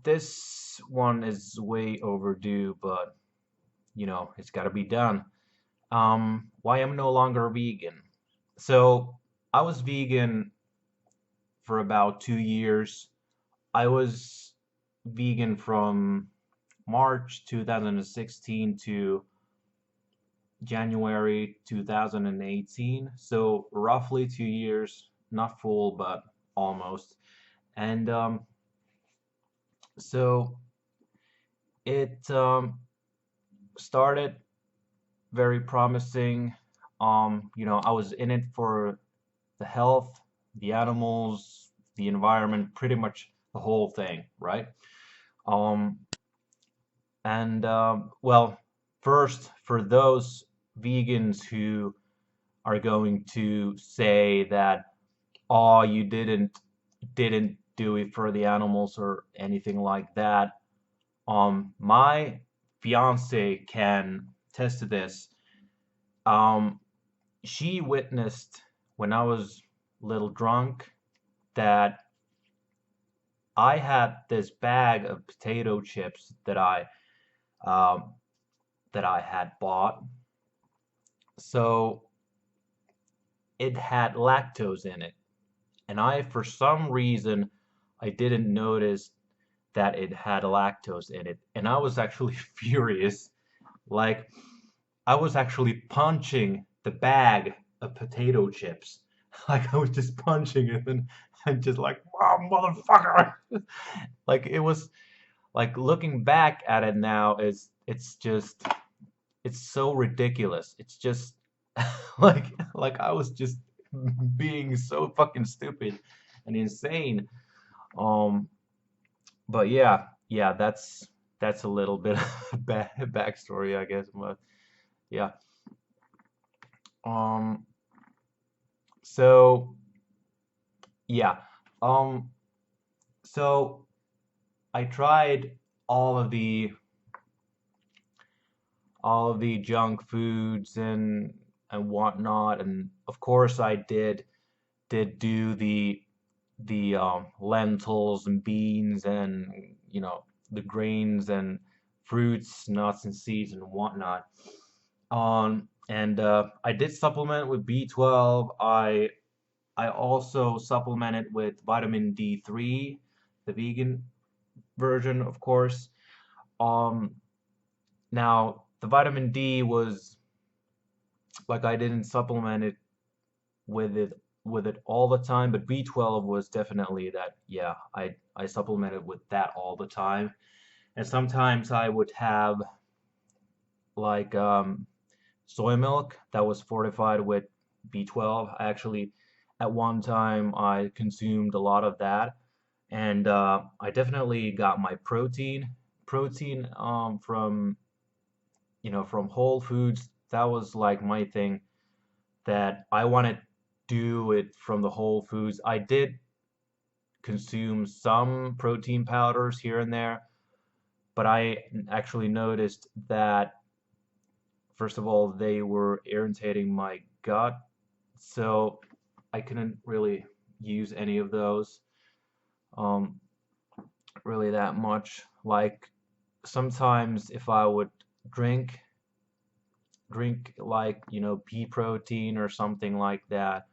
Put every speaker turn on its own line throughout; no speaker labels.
This one is way overdue, but it's got to be done. Why I'm no longer vegan. So, I was vegan for about 2 years. I was vegan from March 2016 to January 2018. So, roughly 2 years, not full, but almost. And so it started very promising. I was in it for the health, the animals, the environment, pretty much the whole thing, right? Um, and well, first, for those vegans who are going to say that, oh, you didn't do it for the animals or anything like that. My fiance can attest to this. Um, she witnessed when I was a little drunk that I had this bag of potato chips um, that I had bought. So it had lactose in it, and for some reason, I didn't notice that it had lactose in it, and I was actually furious. Like I was actually punching the bag of potato chips. Like I was just punching it and just like, wow, motherfucker. Like it was like looking back at it now it's so ridiculous. It's just like like I was just being so fucking stupid and insane. Um, but yeah, that's a little bit of backstory, I guess. But yeah. Um, so yeah. Um, so I tried all of the all of the junk foods and whatnot, and of course I did do the lentils and beans and the grains and fruits, nuts and seeds and whatnot. And I did supplement with B12. I also supplemented with vitamin D3, the vegan version, of course. Um, Now the vitamin D was like I didn't supplement it with it with it all the time, but B12 was definitely that. Yeah, I supplemented with that all the time, and sometimes I would have like soy milk that was fortified with B12. I actually at one time I consumed a lot of that, and I definitely got my protein from from Whole Foods. That was like my thing that I want to do it from the Whole Foods. I did consume some protein powders here and there, but I actually noticed that first of all they were irritating my gut, so I couldn't really use any of those um, really that much. Like sometimes if I would drink drink like pea protein or something like that,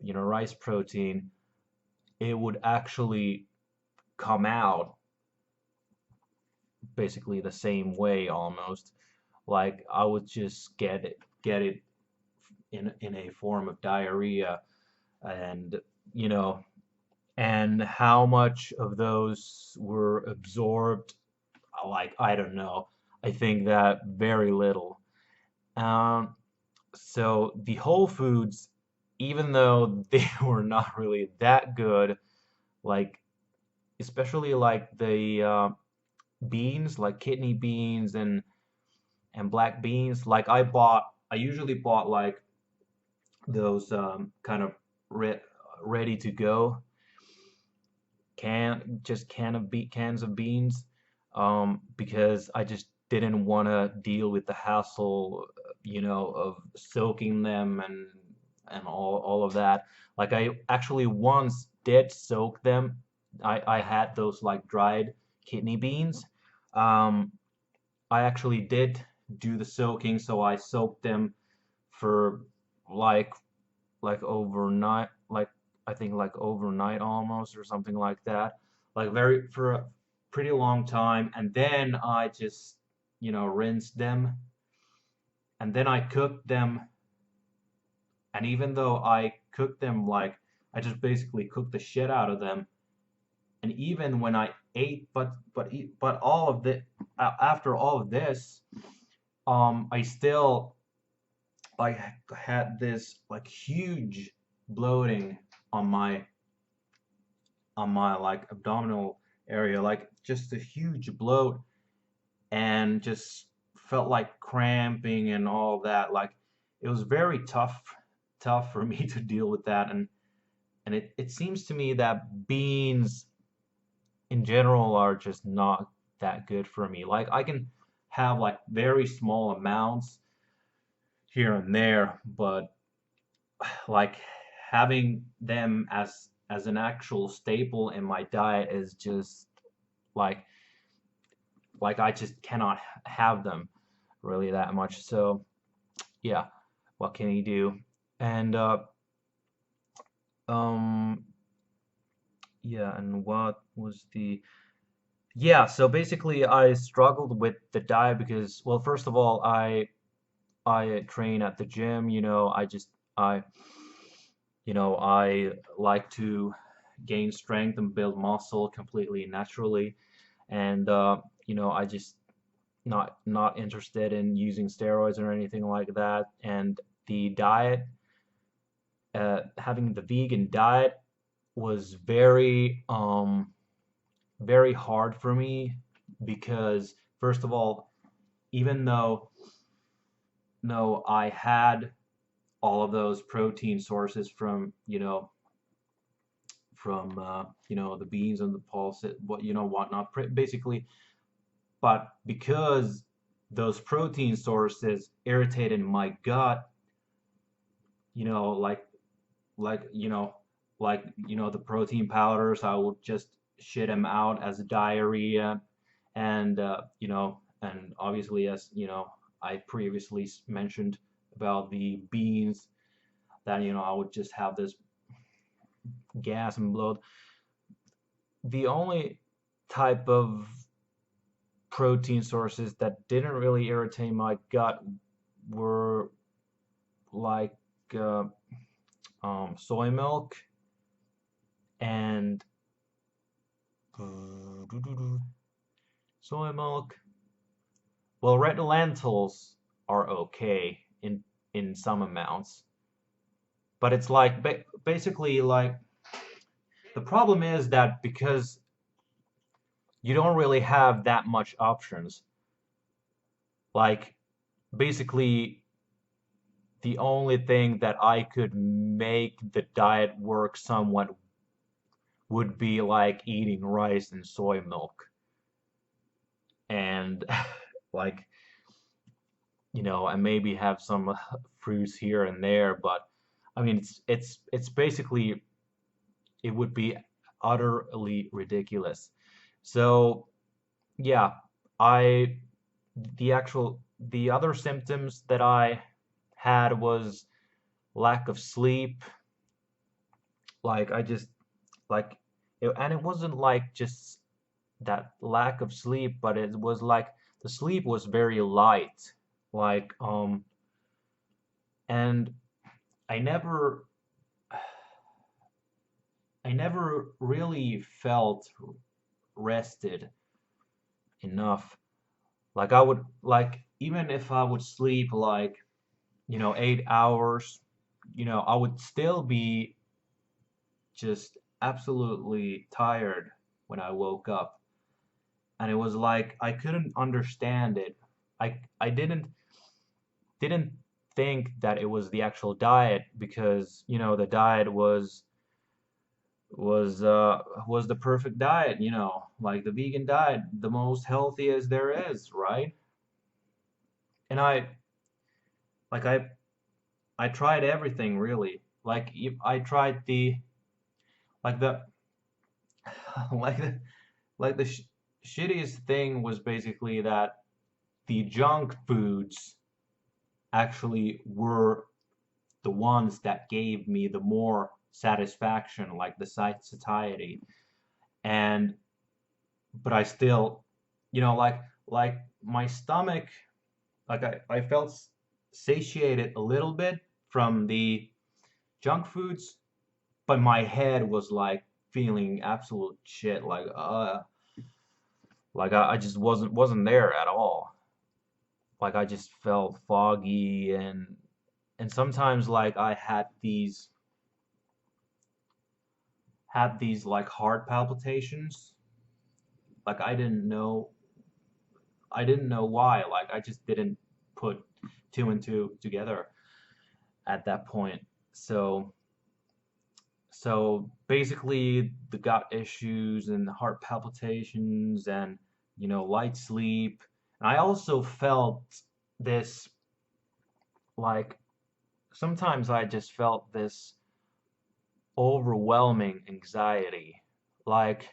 rice protein, it would actually come out basically the same way almost. Like I would just get it in a form of diarrhea, and you know and how much of those were absorbed, like I don't know. I think that very little. Um, so the Whole Foods, even though they were not really that good, like especially like the beans, like kidney beans and black beans. Like I usually bought like those kind of re ready to go cans of beans, because I just didn't want to deal with the hassle, of soaking them and all of that. Like I actually once did soak them I had those like dried kidney beans. Um, I actually did do the soaking, so I soaked them for like overnight, like I think like overnight almost or something like that, like very for a pretty long time, and then I just rinsed them, and then I cooked them, and even though I cooked them like I just basically cooked the shit out of them, and even when I ate, but all of the after all of this, I still like had this like huge bloating on my like abdominal area, like just a huge bloat, and just felt like cramping and all that. Like it was very tough for me to deal with that, and it seems to me that beans in general are just not that good for me. Like I can have like very small amounts here and there, but like having them as an actual staple in my diet is just like I just cannot have them really that much. So yeah, what can you do? And um yeah, and what was the yeah, so basically I struggled with the diet because, well, first of all, I train at the gym, I I like to gain strength and build muscle completely naturally, and I just not interested in using steroids or anything like that. And the diet, having the vegan diet was very hard for me because first of all, even though no I had all of those protein sources from the beans and the pulse, whatnot, basically, but because those protein sources irritated my gut, you know, like like you know the protein powders, I would just shit them out as diarrhea, and and obviously, as I previously mentioned about the beans, that I would just have this gas and bloat. The only type of protein sources that didn't really irritate my gut were like uh, soy milk and soy milk. Well, red lentils are okay in some amounts, but it's like basically like the problem is that because you don't really have that much options. Like basically the only thing that I could make the diet work somewhat would be like eating rice and soy milk and like and maybe have some fruits here and there, but I mean it's basically it would be utterly ridiculous. So yeah, I the other symptoms that I had was lack of sleep. Like I just like and it wasn't like just that lack of sleep, but it was like the sleep was very light. Like and I never I never really felt rested enough. Like I would like even if I would sleep like 8 hours, I would still be just absolutely tired when I woke up. And it was like I couldn't understand it. I didn't think that it was the actual diet because, the diet was the perfect diet, like the vegan diet, the most healthiest there is, right? And like I tried everything really. Like I tried the like like the shittiest thing was basically that the junk foods actually were the ones that gave me the more satisfaction, like the satiety. And but I still, like my stomach, like I felt satiated a little bit from the junk foods, but my head was like feeling absolute shit, like I just wasn't there at all. Like I just felt foggy, and sometimes like I had these like heart palpitations. Like I didn't know why. Like I just didn't put two and two together at that point. So so basically the gut issues and the heart palpitations and light sleep. And I also felt this, like, sometimes I just felt this overwhelming anxiety. Like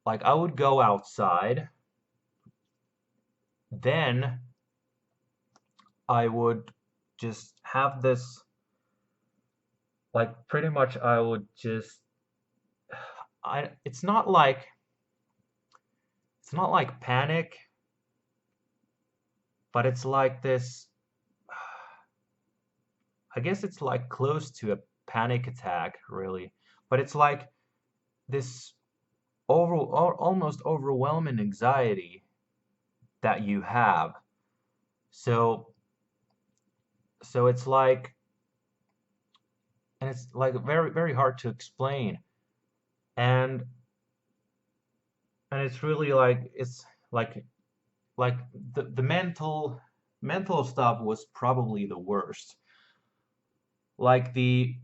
like I would go outside, then I would just have this, like, pretty much I would just I it's not like panic, but it's like this, I guess it's like close to a panic attack, really. But it's like this almost overwhelming anxiety that you have. So so it's like, and it's like very very hard to explain. And it's really like, it's like like the mental stuff was probably the worst. Like the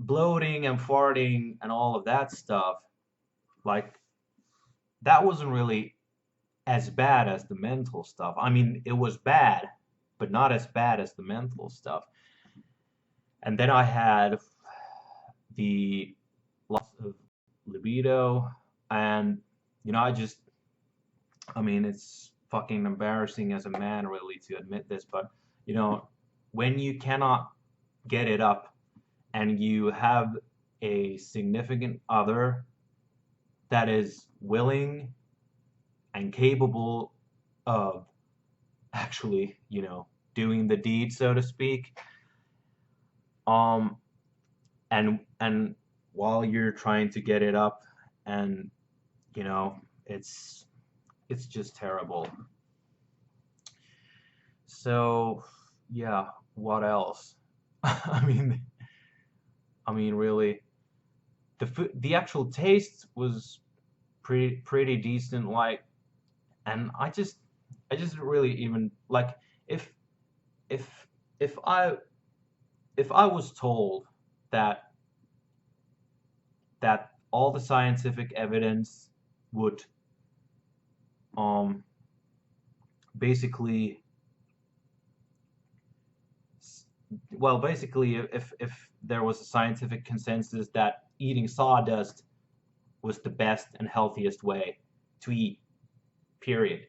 bloating and farting and all of that stuff, like that wasn't really as bad as the mental stuff. I mean, it was bad, but not as bad as the mental stuff. And then I had the loss of libido, and I mean, it's fucking embarrassing as a man, really, to admit this, but when you cannot get it up and you have a significant other that is willing and capable of actually, doing the deed, so to speak, um, and while you're trying to get it up, and you know, it's just terrible. So, yeah, what else? I mean, really, the actual taste was pretty decent. Like, and I just really even like, if if if I was told that all the scientific evidence would um basically basically, if there was a scientific consensus that eating sawdust was the best and healthiest way to eat, period,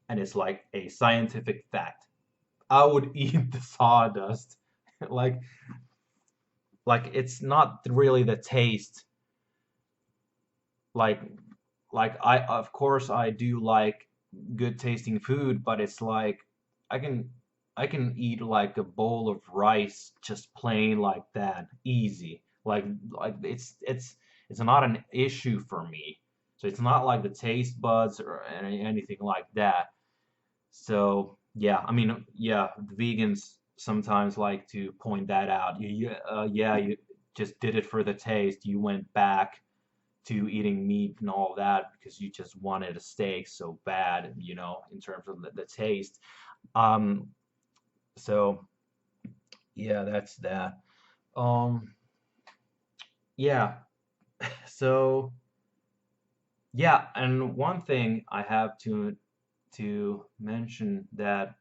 and it's like a scientific fact, I would eat the sawdust. like it's not really the taste. like I, of course, I do like good tasting food, but it's like I can eat like a bowl of rice just plain like that, easy. It's not an issue for me. So it's not like the taste buds or anything like that. So yeah, I mean, yeah, the vegans sometimes like to point that out. Yeah, you just did it for the taste. You went back to eating meat and all that because you just wanted a steak so bad, in terms of the taste. Um, so yeah, that's that. Um, yeah, so yeah, and one thing I have to mention, that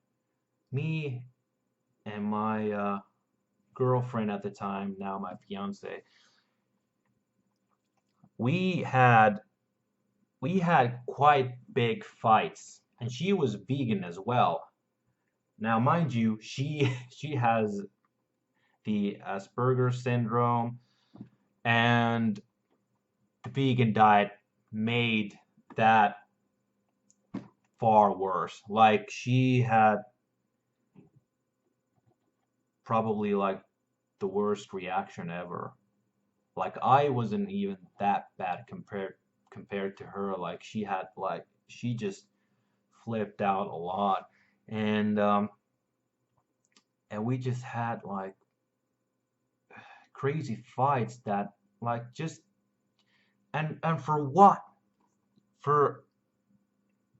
me and my girlfriend at the time, now my fiance, we had we had quite big fights, and she was vegan as well. Now, mind you, she has the Asperger's syndrome, and the vegan diet made that far worse. Like she had probably like the worst reaction ever. Like I wasn't even that bad compared to her. Like she just flipped out a lot, and and we just had like crazy fights that like just and for what? For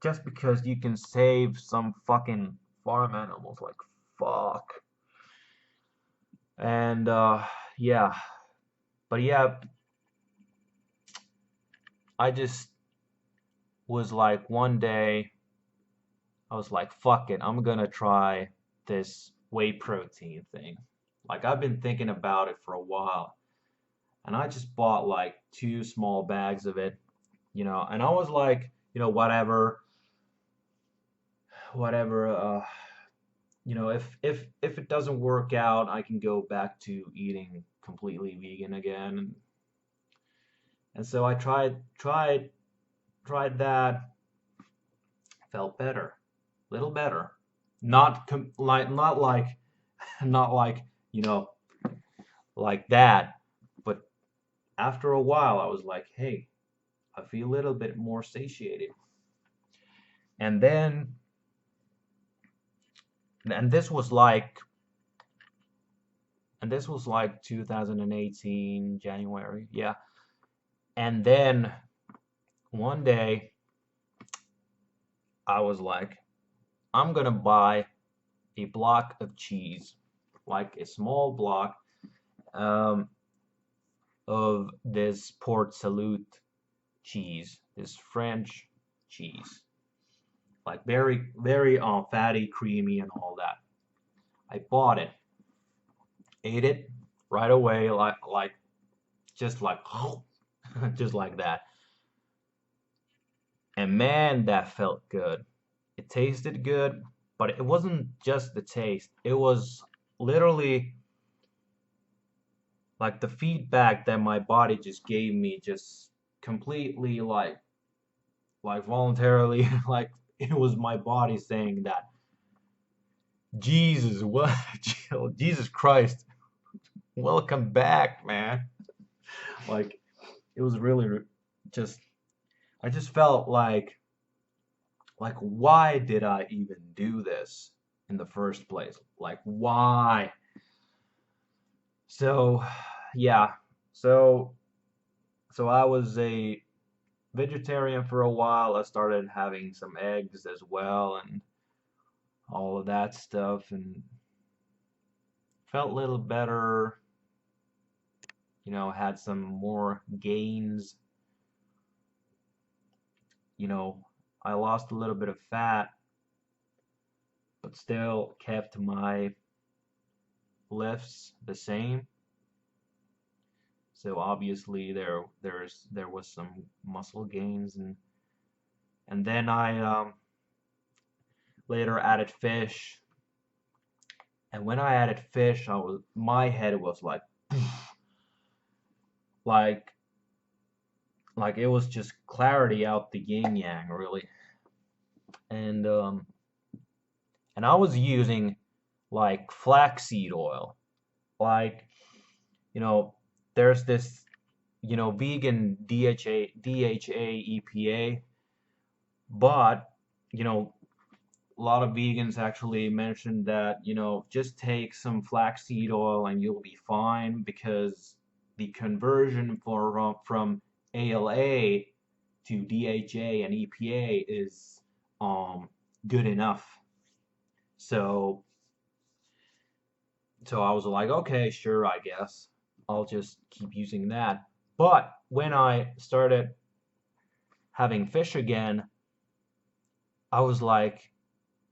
just because you can save some fucking farm animals, like fuck. And yeah, but yeah, I just was like one day I was like, fuck it, I'm gonna try this whey protein thing. Like I've been thinking about it for a while, and I just bought like 2 small bags of it, and I was like, whatever, if it doesn't work out, I can go back to eating completely vegan again. And so I tried that, felt better, little better. Not not like not like, you know, like that, but after a while I was like, hey, I feel a little bit more satiated. And then and this was like and this was like 2018 January. Yeah. And then one day I was like, I'm gonna buy a block of cheese, like a small block um, of this Port Salut cheese, this French cheese, like very, very fatty, creamy, and all that. I bought it, ate it right away, just like just like that. And man, that felt good. It tasted good, but it wasn't just the taste. It was literally like the feedback that my body just gave me, just completely like voluntarily, like it was my body saying that Jesus, what? Jesus Christ, welcome back, man. Like it was really just, I just felt like why did I even do this in the first place? Like why? So yeah, so so I was a vegetarian for a while. I started having some eggs as well and all of that stuff, and felt a little better, had some more gains. You know, I lost a little bit of fat, but still kept my lifts the same. So obviously there was some muscle gains, and then I later added fish. And when I added fish, my head was like like like it was just clarity out the yin yang really. And and I was using like flaxseed oil. Like, you know, there's this, vegan DHA EPA, but you know, a lot of vegans actually mentioned that, just take some flaxseed oil and you'll be fine because the conversion from ALA to DHA and EPA is good enough. So so I was like, okay, sure, I guess I'll just keep using that. But when I started having fish again, I was like,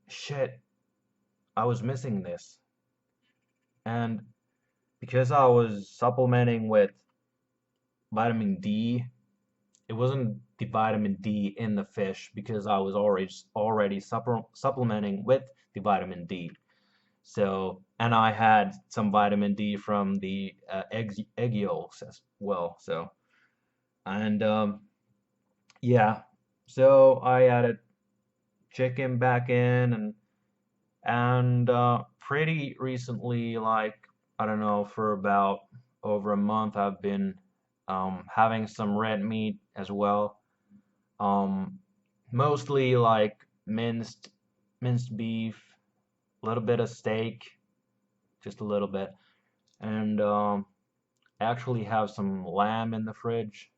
shit, I was missing this. And because I was supplementing with vitamin D, it wasn't the vitamin D in the fish because I was already supplementing with the vitamin D. So, and I had some vitamin D from the egg yolks as well. So, and yeah, so I added chicken back in, and pretty recently, like I don't know, for about over a month, I've been having some red meat as well. Um, Mostly like minced beef, a little bit of steak, just a little bit, and I actually have some lamb in the fridge,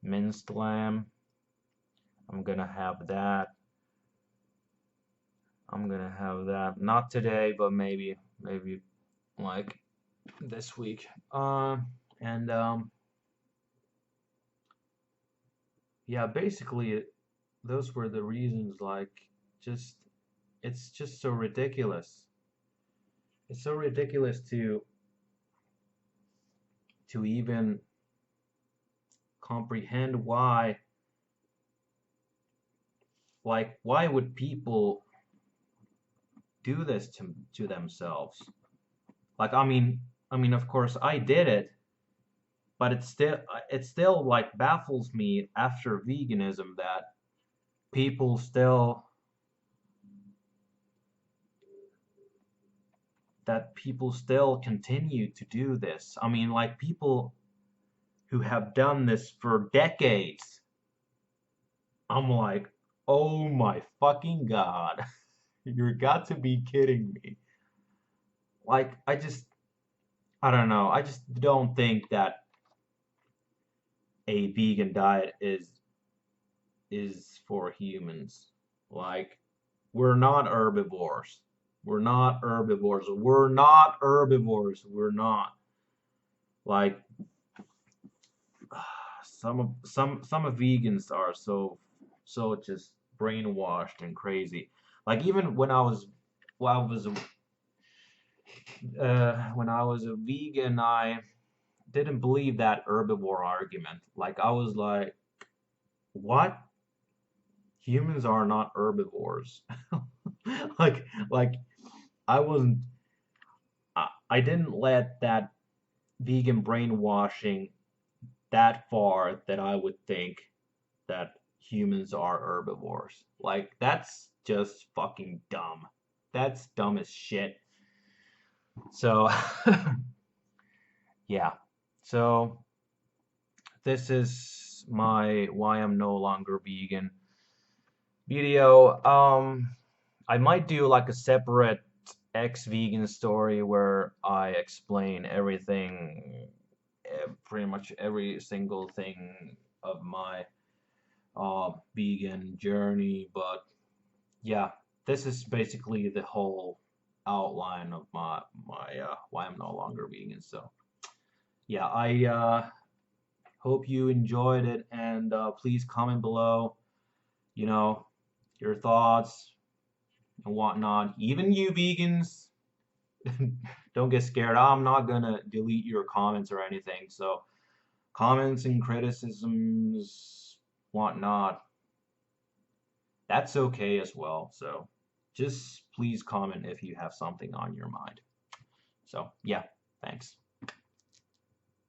minced lamb. I'm gonna have that. I'm gonna have that. Not today, but maybe like this week. And yeah, basically those were the reasons. Like, just it's just so ridiculous. It's so ridiculous to even comprehend why. Like, why would people do this to themselves? Like, I mean, of course, I did it, but it still like baffles me after veganism that people still continue to do this. I mean, like people who have done this for decades. I'm like, oh my fucking God, you got to be kidding me. Like, I don't know. I just don't think that a vegan diet is for humans. Like, we're not herbivores. We're not herbivores. We're not herbivores. We're not. Like, some of vegans are so just brainwashed and crazy. Like, even when I was a vegan, I didn't believe that herbivore argument. Like, I was like, what? Humans are not herbivores. Like I wasn't. I didn't let that vegan brainwashing that far that I would think that humans are herbivores. Like, that's just fucking dumb. That's dumb as shit. So, yeah. So, this is my why I'm no longer vegan video. I might do like a separate ex-vegan story where I explain everything, pretty much every single thing of my vegan journey. But yeah, this is basically the whole outline of my why I'm no longer vegan. So yeah, I hope you enjoyed it, and please comment below, you know, your thoughts and whatnot. Even you vegans, don't get scared. I'm not gonna delete your comments or anything. So comments and criticisms, whatnot, that's okay as well. So just please comment if you have something on your mind. So yeah, thanks.